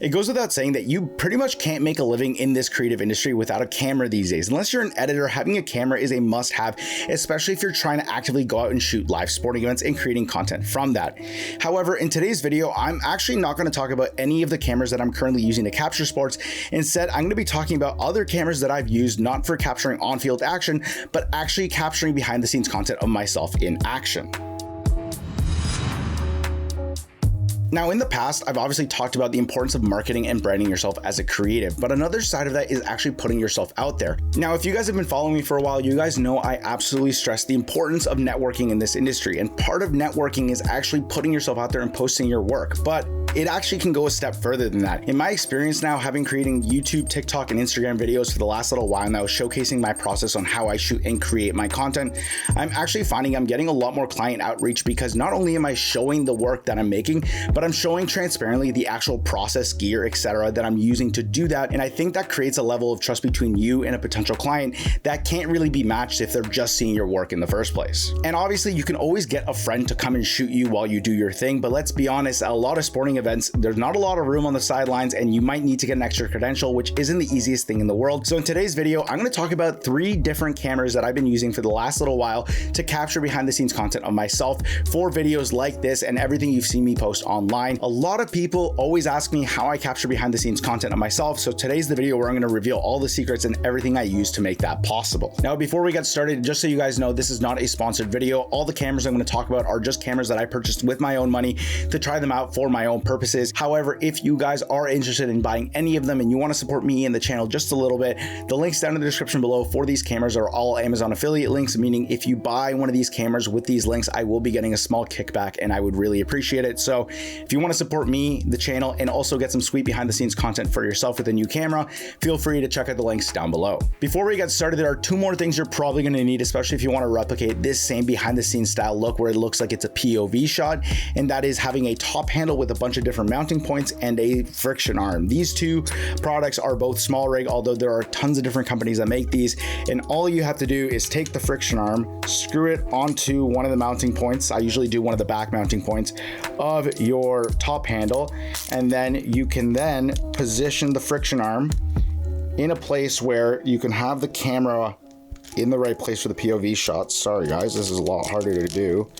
It goes without saying that you pretty much can't make a living in this creative industry without a camera these days. Unless you're an editor, having a camera is a must-have, especially if you're trying to actively go out and shoot live sporting events and creating content from that. However, in today's video, I'm actually not going to talk about any of the cameras that I'm currently using to capture sports. Instead, I'm going to be talking about other cameras that I've used not for capturing on-field action, but actually capturing behind-the-scenes content of myself in action. Now, in the past, I've obviously talked about the importance of marketing and branding yourself as a creative, but another side of that is actually putting yourself out there. Now, if you guys have been following me for a while, you guys know I absolutely stress the importance of networking in this industry, and part of networking is actually putting yourself out there and posting your work, but it actually can go a step further than that. In my experience now, having creating YouTube, TikTok, and Instagram videos for the last little while now, showcasing my process on how I shoot and create my content, I'm actually finding I'm getting a lot more client outreach because not only am I showing the work that I'm making, but I'm showing transparently the actual process, gear, etc. that I'm using to do that. And I think that creates a level of trust between you and a potential client that can't really be matched if they're just seeing your work in the first place. And obviously you can always get a friend to come and shoot you while you do your thing, but let's be honest, a lot of sporting events, there's not a lot of room on the sidelines and you might need to get an extra credential, which isn't the easiest thing in the world. So in today's video, I'm going to talk about 3 different cameras that I've been using for the last little while to capture behind the scenes content of myself for videos like this and everything you've seen me post online. A lot of people always ask me how I capture behind the scenes content of myself. So today's the video where I'm going to reveal all the secrets and everything I use to make that possible. Now, before we get started, just so you guys know, this is not a sponsored video. All the cameras I'm going to talk about are just cameras that I purchased with my own money to try them out for my own purposes. However, if you guys are interested in buying any of them and you want to support me and the channel just a little bit, the links down in the description below for these cameras are all Amazon affiliate links, meaning if you buy one of these cameras with these links, I will be getting a small kickback and I would really appreciate it. So if you want to support me, the channel, and also get some sweet behind the scenes content for yourself with a new camera, feel free to check out the links down below. Before we get started, there are 2 more things you're probably going to need, especially if you want to replicate this same behind the scenes style look where it looks like it's a POV shot, and that is having a top handle with a bunch of different mounting points and a friction arm. These 2 products are both small rig, although there are tons of different companies that make these, and all you have to do is take the friction arm, screw it onto one of the mounting points. I usually do one of the back mounting points of your top handle, and then you can then position the friction arm in a place where you can have the camera in the right place for the POV shots. Sorry guys, this is a lot harder to do.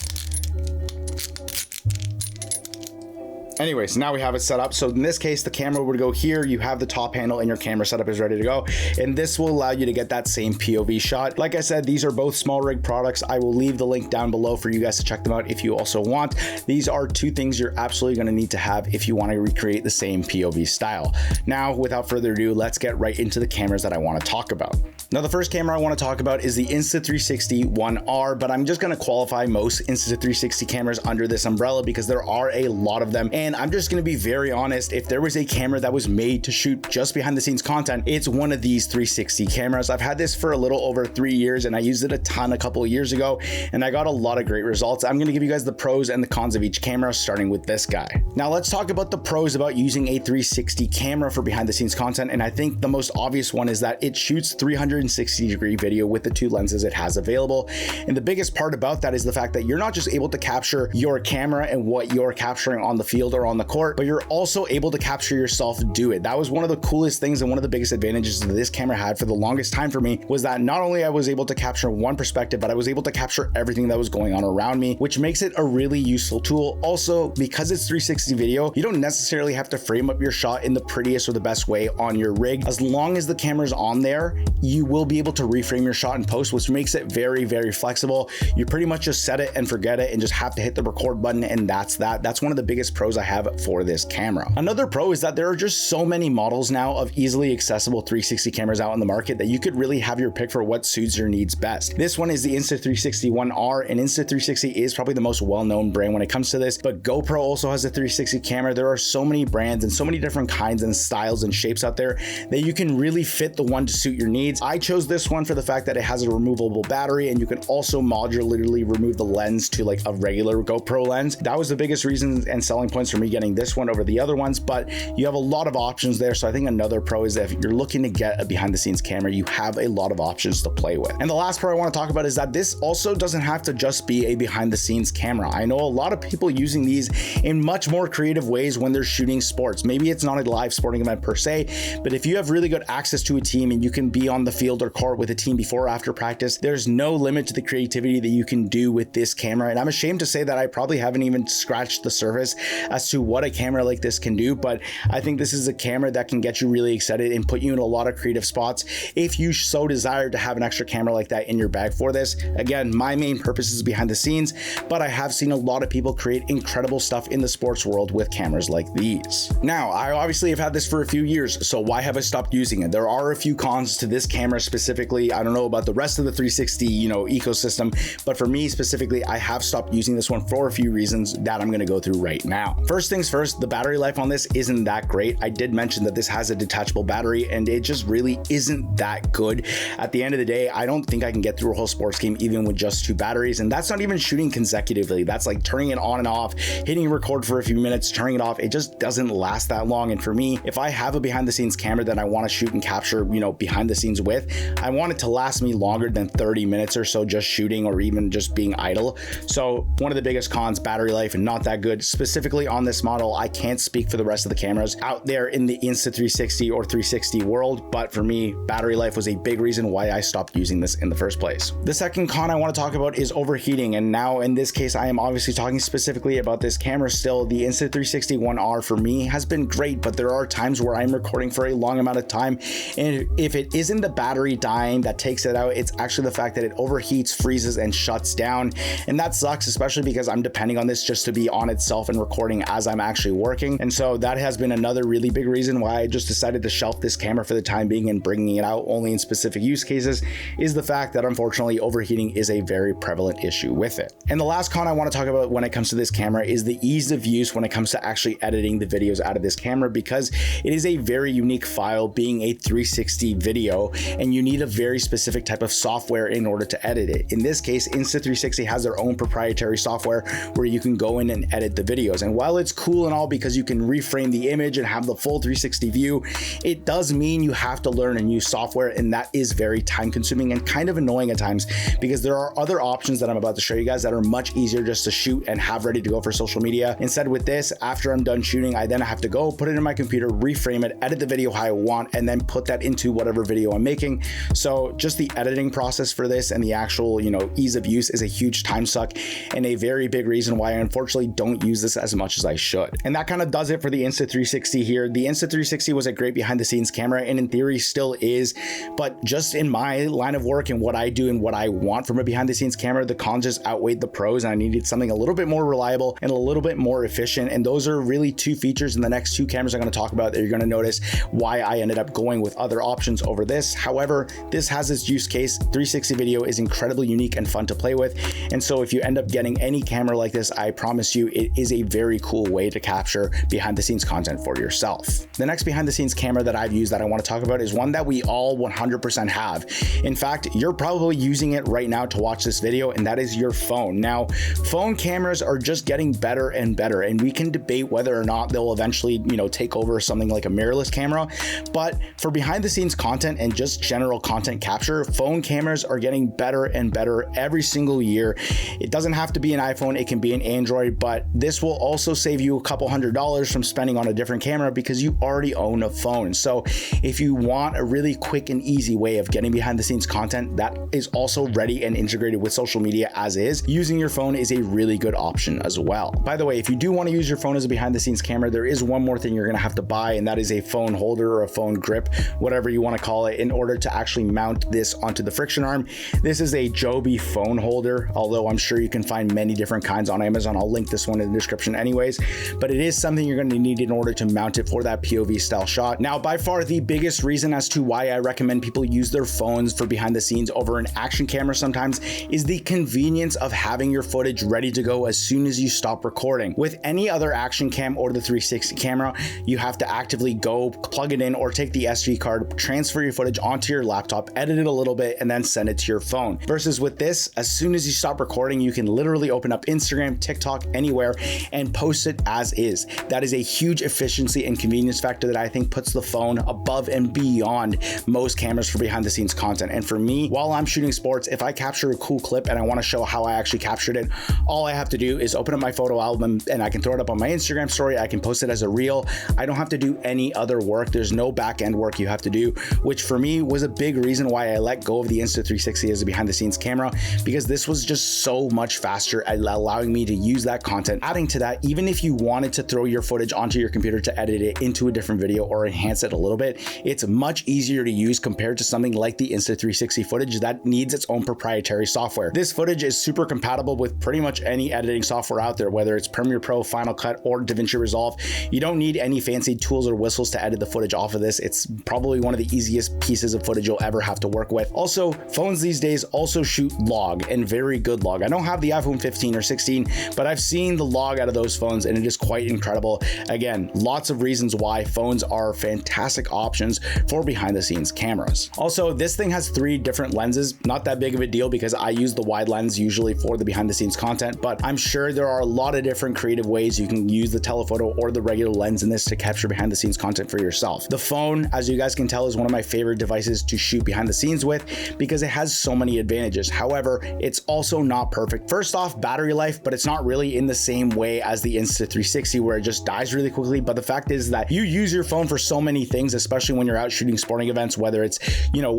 Anyways, now we have it set up. So in this case, the camera would go here, you have the top handle and your camera setup is ready to go. And this will allow you to get that same POV shot. Like I said, these are both small rig products. I will leave the link down below for you guys to check them out if you also want. These are 2 things you're absolutely gonna need to have if you wanna recreate the same POV style. Now, without further ado, let's get right into the cameras that I wanna talk about. Now, the first camera I wanna talk about is the Insta360 ONE R, but I'm just gonna qualify most Insta360 cameras under this umbrella because there are a lot of them. And I'm just gonna be very honest, if there was a camera that was made to shoot just behind the scenes content, it's one of these 360 cameras. I've had this for a little over 3 years and I used it a ton a couple of years ago and I got a lot of great results. I'm gonna give you guys the pros and the cons of each camera, starting with this guy. Now let's talk about the pros about using a 360 camera for behind the scenes content. And I think the most obvious one is that it shoots 360-degree video with the 2 lenses it has available. And the biggest part about that is the fact that you're not just able to capture your camera and what you're capturing on the field or on the court, but you're also able to capture yourself do it. That was one of the coolest things and one of the biggest advantages that this camera had for the longest time for me, was that not only I was able to capture one perspective, but I was able to capture everything that was going on around me, which makes it a really useful tool. Also, because it's 360 video, you don't necessarily have to frame up your shot in the prettiest or the best way on your rig. As long as the camera's on there, you will be able to reframe your shot in post, which makes it very, very flexible. You pretty much just set it and forget it and just have to hit the record button, and that's that. That's one of the biggest pros I have for this camera. Another pro is that there are just so many models now of easily accessible 360 cameras out in the market that you could really have your pick for what suits your needs best. This one is the Insta360 ONE R, and Insta360 is probably the most well-known brand when it comes to this, but GoPro also has a 360 camera. There are so many brands and so many different kinds and styles and shapes out there that you can really fit the one to suit your needs. I chose this one for the fact that it has a removable battery and you can also modularly remove the lens to like a regular GoPro lens. That was the biggest reason and selling points for for me getting this one over the other ones, but you have a lot of options there. So I think another pro is that if you're looking to get a behind the scenes camera, you have a lot of options to play with. And the last pro I want to talk about is that this also doesn't have to just be a behind the scenes camera. I know a lot of people using these in much more creative ways when they're shooting sports. Maybe it's not a live sporting event per se, but if you have really good access to a team and you can be on the field or court with a team before or after practice, there's no limit to the creativity that you can do with this camera. And I'm ashamed to say that I probably haven't even scratched the surface as to what a camera like this can do, but I think this is a camera that can get you really excited and put you in a lot of creative spots if you so desire to have an extra camera like that in your bag for this. Again, my main purpose is behind the scenes, but I have seen a lot of people create incredible stuff in the sports world with cameras like these. Now, I obviously have had this for a few years, so why have I stopped using it? There are a few cons to this camera specifically. I don't know about the rest of the 360, ecosystem, but for me specifically, I have stopped using this one for a few reasons that I'm going to go through right now. First things first, the battery life on this isn't that great. I did mention that this has a detachable battery and it just really isn't that good. At the end of the day, I don't think I can get through a whole sports game even with just 2 batteries, and that's not even shooting consecutively. That's like turning it on and off, hitting record for a few minutes, turning it off. It just doesn't last that long. And for me, if I have a behind the scenes camera that I want to shoot and capture, behind the scenes with, I want it to last me longer than 30 minutes or so just shooting or even just being idle. So one of the biggest cons, battery life, and not that good. Specifically on this model, I can't speak for the rest of the cameras out there in the Insta360 or 360 world, but for me, battery life was a big reason why I stopped using this in the first place. The second con I want to talk about is overheating, and now in this case, I am obviously talking specifically about this camera still. The Insta360 One R for me has been great, but there are times where I'm recording for a long amount of time, and if it isn't the battery dying that takes it out, it's actually the fact that it overheats, freezes, and shuts down, and that sucks, especially because I'm depending on this just to be on itself and recording as I'm actually working. And so that has been another really big reason why I just decided to shelf this camera for the time being and bringing it out only in specific use cases, is the fact that unfortunately overheating is a very prevalent issue with it. And the last con I want to talk about when it comes to this camera is the ease of use when it comes to actually editing the videos out of this camera, because it is a very unique file being a 360 video and you need a very specific type of software in order to edit it. In this case, Insta360 has their own proprietary software where you can go in and edit the videos. And while it's cool and all because you can reframe the image and have the full 360 view, it does mean you have to learn a new software, and that is very time consuming and kind of annoying at times, because there are other options that I'm about to show you guys that are much easier just to shoot and have ready to go for social media. Instead with this, after I'm done shooting, I then have to go put it in my computer, reframe it, edit the video how I want, and then put that into whatever video I'm making. So just the editing process for this and the actual, ease of use is a huge time suck and a very big reason why I unfortunately don't use this as much as I should. And that kind of does it for the Insta360 here. The Insta360 was a great behind the scenes camera and in theory still is, but just in my line of work and what I do and what I want from a behind the scenes camera, the cons just outweighed the pros, and I needed something a little bit more reliable and a little bit more efficient. And those are really 2 features in the next 2 cameras I'm going to talk about that you're going to notice why I ended up going with other options over this. However, this has its use case. 360 video is incredibly unique and fun to play with. And so if you end up getting any camera like this, I promise you it is a very cool way to capture behind the scenes content for yourself. The next behind the scenes camera that I've used that I want to talk about is one that we all 100% have. In fact, you're probably using it right now to watch this video, and that is your phone. Now, phone cameras are just getting better and better, and we can debate whether or not they'll eventually, take over something like a mirrorless camera. But for behind the scenes content and just general content capture, phone cameras are getting better and better every single year. It doesn't have to be an iPhone, it can be an Android, but this will also save you a couple $100s from spending on a different camera because you already own a phone. So if you want a really quick and easy way of getting behind the scenes content that is also ready and integrated with social media as is, using your phone is a really good option as well. By the way, if you do want to use your phone as a behind the scenes camera, there is one more thing you're going to have to buy, and that is a phone holder or a phone grip, whatever you want to call it, in order to actually mount this onto the friction arm. This is a Joby phone holder, although I'm sure you can find many different kinds on Amazon. I'll link this one in the description anyways, but it is something you're going to need in order to mount it for that POV style shot. Now, by far the biggest reason as to why I recommend people use their phones for behind the scenes over an action camera sometimes is the convenience of having your footage ready to go as soon as you stop recording. With any other action cam or the 360 camera, you have to actively go plug it in or take the SD card, transfer your footage onto your laptop, edit it a little bit, and then send it to your phone. Versus with this, as soon as you stop recording, you can literally open up Instagram, TikTok, anywhere, and post it as is. That is a huge efficiency and convenience factor that I think puts the phone above and beyond most cameras for behind the scenes content. And for me, while I'm shooting sports, if I capture a cool clip and I want to show how I actually captured it, all I have to do is open up my photo album and I can throw it up on my Instagram story. I can post it as a reel. I don't have to do any other work. There's no back end work you have to do, which for me was a big reason why I let go of the Insta360 as a behind the scenes camera, because this was just so much faster at allowing me to use that content. Adding to that, even if you wanted to throw your footage onto your computer to edit it into a different video or enhance it a little bit, it's much easier to use compared to something like the Insta360 footage that needs its own proprietary software. This footage is super compatible with pretty much any editing software out there, whether it's Premiere Pro, Final Cut, or DaVinci Resolve. You don't need any fancy tools or whistles to edit the footage off of this. It's probably one of the easiest pieces of footage you'll ever have to work with. Also, phones these days also shoot log, and very good log. I don't have the iPhone 15 or 16, but I've seen the log out of those phones and it is quite incredible. Again, lots of reasons why phones are fantastic options for behind the scenes cameras. Also, this thing has 3 different lenses. Not that big of a deal because I use the wide lens usually for the behind the scenes content, but I'm sure there are a lot of different creative ways you can use the telephoto or the regular lens in this to capture behind the scenes content for yourself. The phone, as you guys can tell, is one of my favorite devices to shoot behind the scenes with because it has so many advantages. However, it's also not perfect. First off, battery life, but it's not really in the same way as the Insta360 where it just dies really quickly. But the fact is that you use your phone for so many things, especially when you're out shooting sporting events, whether it's,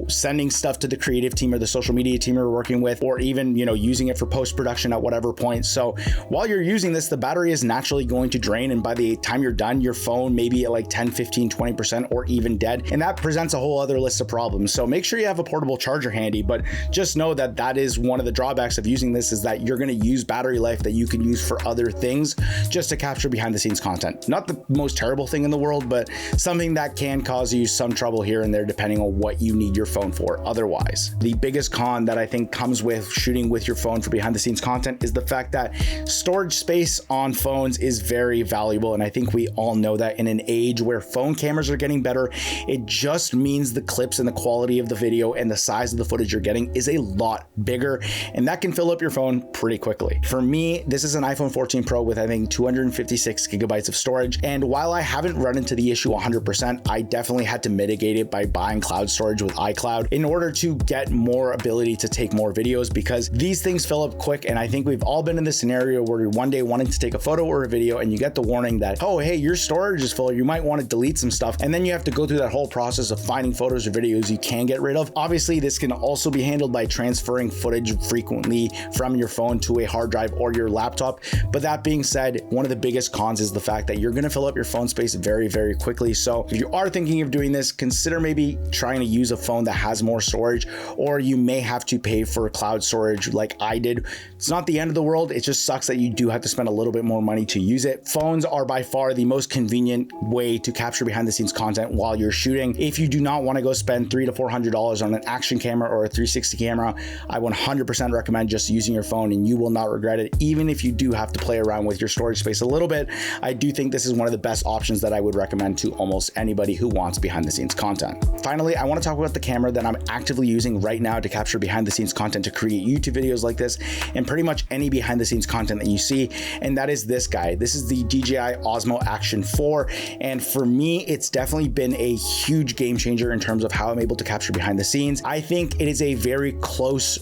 sending stuff to the creative team or the social media team you're working with, or even, using it for post-production at whatever point. So while you're using this, the battery is naturally going to drain. And by the time you're done, your phone may be at like 10, 15, 20% or even dead. And that presents a whole other list of problems. So make sure you have a portable charger handy, but just know that that is one of the drawbacks of using this, is that you're going to use battery life that you can use for other things just to capture behind the scenes content. Not the most terrible thing in the world, but something that can cause you some trouble here and there depending on what you need your phone for otherwise. The biggest con that I think comes with shooting with your phone for behind the scenes content is the fact that storage space on phones is very valuable. And I think we all know that in an age where phone cameras are getting better, it just means the clips and the quality of the video and the size of the footage you're getting is a lot bigger, and that can fill up your phone pretty quickly. For me, this is an iPhone 14 Pro with I think 256 gigabytes of storage, and while I haven't run into the issue 100%, I definitely had to mitigate it by buying cloud storage with iCloud in order to get more ability to take more videos, because these things fill up quick. And I think we've all been in this scenario where you're one day wanting to take a photo or a video and you get the warning that, oh, hey, your storage is full, you might want to delete some stuff, and then you have to go through that whole process of finding photos or videos you can get rid of. Obviously, this can also be handled by transferring footage frequently from your phone to a hard drive or your laptop. But that being said, one of the biggest cons is the fact that you're going to fill up your phone space very, very quickly. So if you are thinking of doing this, consider maybe trying to use a phone that has more storage, or you may have to pay for cloud storage like I did. It's not the end of the world. It just sucks that you do have to spend a little bit more money to use it. Phones are by far the most convenient way to capture behind the scenes content while you're shooting. If you do not want to go spend $300 to $400 on an action camera or a 360 camera, I 100% recommend just using your phone, and you will not regret it. Even if you do have to play around with your storage space a little bit, I do think this is one of the best options that I would recommend to almost anybody who wants behind the scenes content. Finally, I want to talk about the camera that I'm actively using right now to capture behind the scenes content to create YouTube videos like this and pretty much any behind the scenes content that you see, and that is this guy. This is the DJI Osmo Action 4, and for me, it's definitely been a huge game changer in terms of how I'm able to capture behind the scenes. I think it is a very close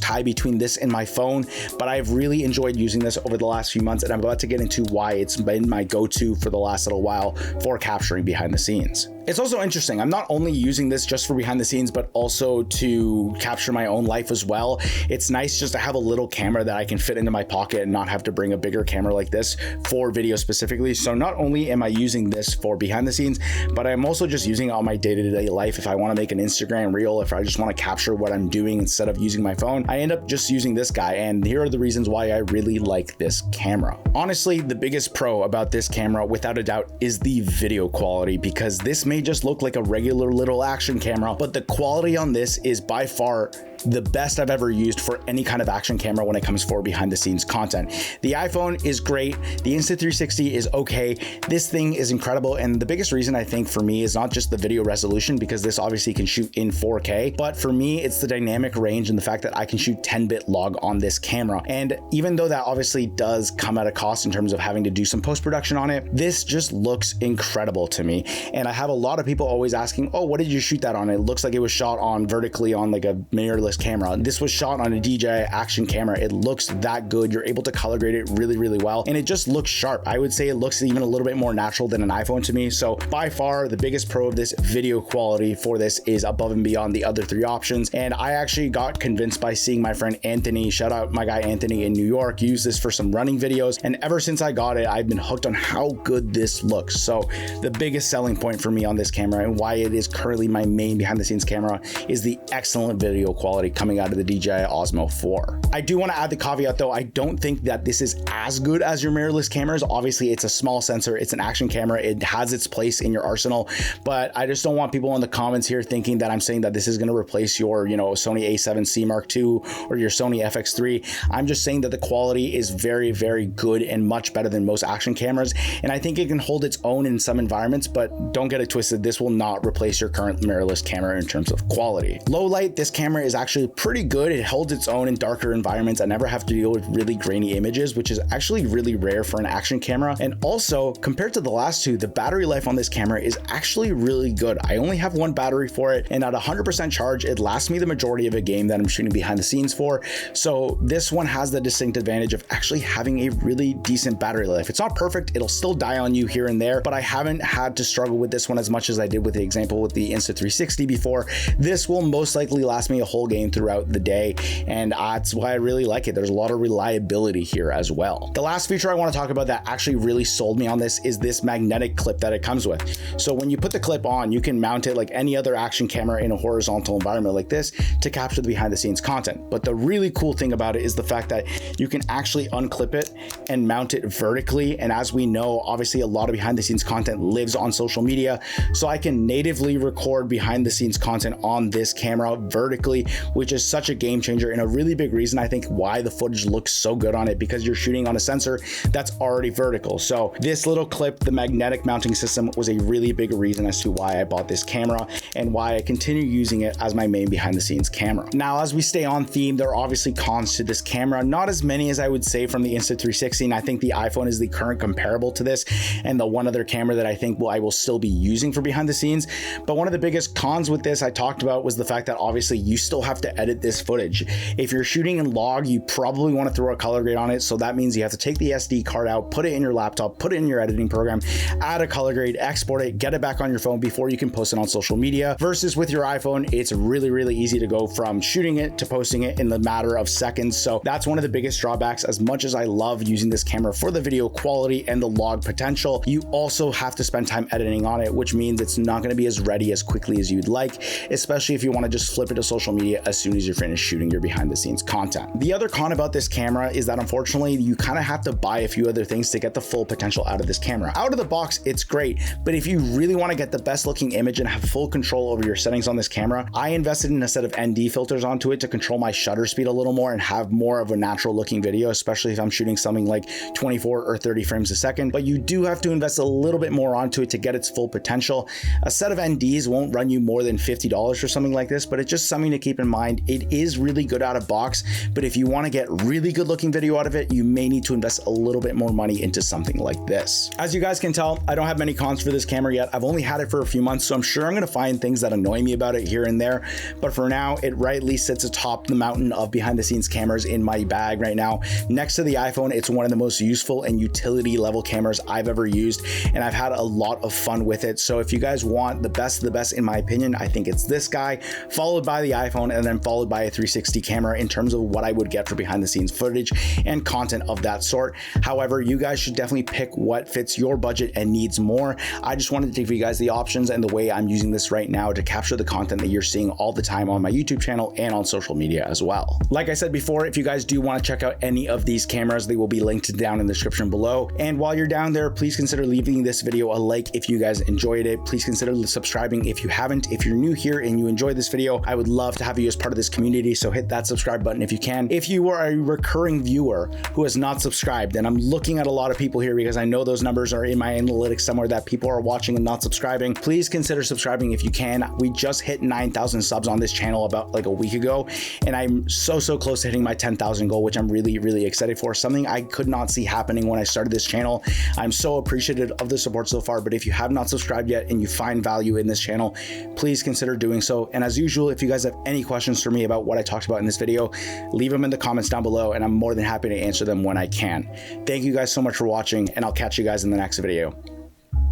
tie between this and my phone, but I've really enjoyed using this over the last few months, and I'm about to get into why it's been my go-to for the last little while for capturing behind the scenes. It's also interesting, I'm not only using this just for behind the scenes, but also to capture my own life as well. It's nice just to have a little camera that I can fit into my pocket and not have to bring a bigger camera like this for video specifically. So not only am I using this for behind the scenes, but I'm also just using it on my day-to-day life. If I want to make an Instagram reel, if I just want to capture what I'm doing instead of using my phone, I end up just using this guy. And here are the reasons why I really like this camera. Honestly, the biggest pro about this camera, without a doubt, is the video quality, because this may just look like a regular little action camera, but the quality on this is by far the best I've ever used for any kind of action camera when it comes for behind the scenes content. The iPhone is great. The Insta360 is okay. This thing is incredible. And the biggest reason I think for me is not just the video resolution, because this obviously can shoot in 4K, but for me, it's the dynamic range and the fact that I can shoot 10-bit log on this camera. And even though that obviously does come at a cost in terms of having to do some post-production on it, this just looks incredible to me. And I have a lot of people always asking, oh, what did you shoot that on? It looks like it was shot on vertically on like a mirrorless camera. This was shot on a DJI action camera. It looks that good. You're able to color grade it really, really well. And it just looks sharp. I would say it looks even a little bit more natural than an iPhone to me. So by far the biggest pro of this video quality for this is above and beyond the other three options. And I actually got convinced by seeing my friend Anthony, shout out my guy Anthony in New York, use this for some running videos. And ever since I got it, I've been hooked on how good this looks. So the biggest selling point for me on this camera and why it is currently my main behind the scenes camera is the excellent video quality coming out of the DJI Osmo 4. I do want to add the caveat though, I don't think that this is as good as your mirrorless cameras. Obviously it's a small sensor, it's an action camera, it has its place in your arsenal, but I just don't want people in the comments here thinking that I'm saying that this is going to replace your, Sony a7C Mark II or your Sony FX3. I'm just saying that the quality is very, very good and much better than most action cameras. And I think it can hold its own in some environments, but don't get it twisted. This will not replace your current mirrorless camera in terms of quality. Low light, this camera is actually pretty good. It holds its own in darker environments. I never have to deal with really grainy images, which is actually really rare for an action camera. And also compared to the last two, the battery life on this camera is actually really good. I only have one battery for it, and at 100% charge, it lasts me the majority of a game that I'm shooting behind the scenes for. So this one has the distinct advantage of actually having a really decent battery life. It's not perfect. It'll still die on you here and there, but I haven't had to struggle with this one as much as I did with the example with the Insta360 before. This will most likely last me a whole game throughout the day, and that's why I really like it. There's a lot of reliability here as well. The last feature I want to talk about that actually really sold me on this is this magnetic clip that it comes with. So when you put the clip on, you can mount it like any other action camera in a horizontal environment like this to capture the behind the scenes content. But the really cool thing about it is the fact that you can actually unclip it and mount it vertically. And as we know, obviously a lot of behind the scenes content lives on social media. So I can natively record behind the scenes content on this camera vertically, which is such a game changer and a really big reason I think why the footage looks so good on it, because you're shooting on a sensor that's already vertical. So this little clip, the magnetic mounting system, was a really big reason as to why I bought this camera and why I continue using it as my main behind the scenes camera. Now, as we stay on theme, there are obviously cons to this camera, not as many as I would say from the Insta360, and I think the iPhone is the current comparable to this and the one other camera that I think I will still be using for behind the scenes. But one of the biggest cons with this I talked about was the fact that obviously you still have to edit this footage. If you're shooting in log, you probably want to throw a color grade on it, so that means you have to take the SD card out, put it in your laptop, put it in your editing program, add a color grade, export it, get it back on your phone before you can post it on social media. Versus with your iPhone, it's really, really easy to go from shooting it to posting it in the matter of seconds. So that's one of the biggest drawbacks. As much as I love using this camera for the video quality and the log potential, you also have to spend time editing on it, which means it's not going to be as ready as quickly as you'd like, especially if you want to just flip it to social media as soon as you're finished shooting your behind the scenes content. The other con about this camera is that unfortunately you kind of have to buy a few other things to get the full potential out of this camera. Out of the box, it's great, but if you really want to get the best looking image and have full control over your settings on this camera, I invested in a set of ND filters onto it to control my shutter speed a little more and have more of a natural looking video, especially if I'm shooting something like 24 or 30 frames a second. But you do have to invest a little bit more onto it to get its full potential. A set of NDs won't run you more than $50 for something like this, but it's just something to keep in mind. It is really good out of box, but if you want to get really good looking video out of it, you may need to invest a little bit more money into something like this. As you guys can tell, I don't have many cons for this camera yet. I've only had it for a few months, so I'm sure I'm going to find things that annoy me about it here and there. But for now, it rightly sits atop the mountain of behind the scenes cameras in my bag right now. Next to the iPhone, it's one of the most useful and utility level cameras I've ever used, and I've had a lot of fun with it. So if you guys want the best of the best, in my opinion, I think it's this guy, followed by the iPhone, and then followed by a 360 camera in terms of what I would get for behind the scenes footage and content of that sort. However, you guys should definitely pick what fits your budget and needs more. I just wanted to give you guys the options and the way I'm using this right now to capture the content that you're seeing all the time on my YouTube channel and on social media as well. Like I said before, if you guys do want to check out any of these cameras, they will be linked down in the description below. And while you're down there, please consider leaving this video a like if you guys enjoyed enjoyed it, please consider subscribing if you haven't. If you're new here and you enjoyed this video, I would love to have you as part of this community. So hit that subscribe button if you can. If you are a recurring viewer who has not subscribed, and I'm looking at a lot of people here because I know those numbers are in my analytics somewhere that people are watching and not subscribing, please consider subscribing if you can. We just hit 9,000 subs on this channel about like a week ago, and I'm so close to hitting my 10,000 goal, which I'm really excited for. Something I could not see happening when I started this channel. I'm so appreciative of the support so far, but if you have not subscribed yet and you find value in this channel, please consider doing so. And as usual, if you guys have any questions for me about what I talked about in this video, leave them in the comments down below, and I'm more than happy to answer them when I can. Thank you guys so much for watching, and I'll catch you guys in the next video.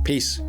Peace.